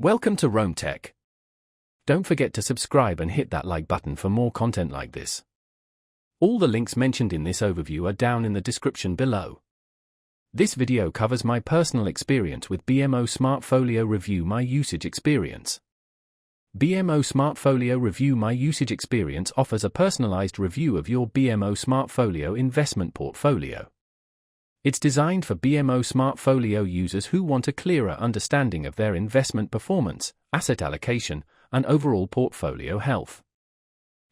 Welcome to Rome Tech. Don't forget to subscribe and hit that like button for more content like this. All the links mentioned in this overview are down in the description below. This video covers my personal experience with BMO SmartFolio Review My Usage Experience. BMO SmartFolio Review My Usage Experience offers a personalized review of your BMO SmartFolio investment portfolio. It's designed for BMO SmartFolio users who want a clearer understanding of their investment performance, asset allocation, and overall portfolio health.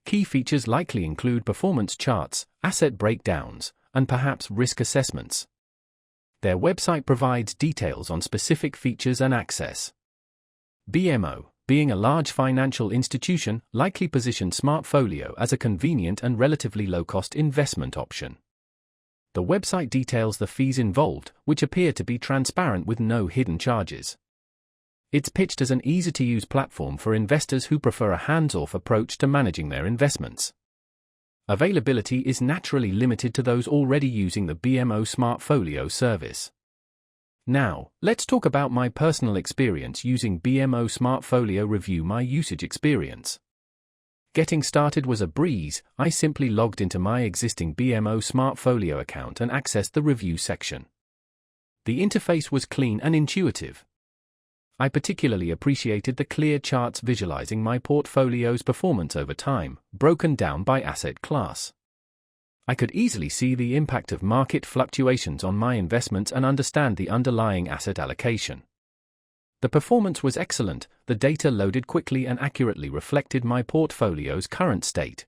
Key features likely include performance charts, asset breakdowns, and perhaps risk assessments. Their website provides details on specific features and access. BMO, being a large financial institution, likely positions SmartFolio as a convenient and relatively low-cost investment option. The website details the fees involved, which appear to be transparent with no hidden charges. It's pitched as an easy-to-use platform for investors who prefer a hands-off approach to managing their investments. Availability is naturally limited to those already using the BMO SmartFolio service. Now, let's talk about my personal experience using BMO SmartFolio Review My Usage Experience. Getting started was a breeze. I simply logged into my existing BMO SmartFolio account and accessed the review section. The interface was clean and intuitive. I particularly appreciated the clear charts visualizing my portfolio's performance over time, broken down by asset class. I could easily see the impact of market fluctuations on my investments and understand the underlying asset allocation. The performance was excellent, the data loaded quickly and accurately reflected my portfolio's current state.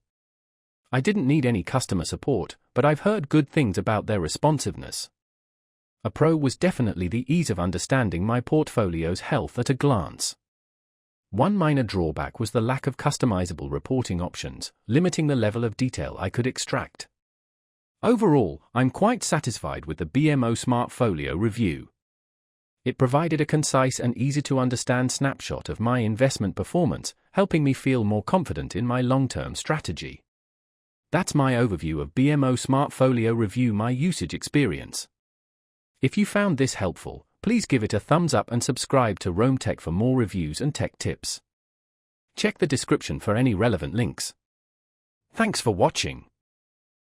I didn't need any customer support, but I've heard good things about their responsiveness. A pro was definitely the ease of understanding my portfolio's health at a glance. One minor drawback was the lack of customizable reporting options, limiting the level of detail I could extract. Overall, I'm quite satisfied with the BMO SmartFolio Review. It provided a concise and easy-to-understand snapshot of my investment performance, helping me feel more confident in my long-term strategy. That's my overview of BMO SmartFolio Review My Usage Experience. If you found this helpful, please give it a thumbs up and subscribe to Rome Tech for more reviews and tech tips. Check the description for any relevant links. Thanks for watching.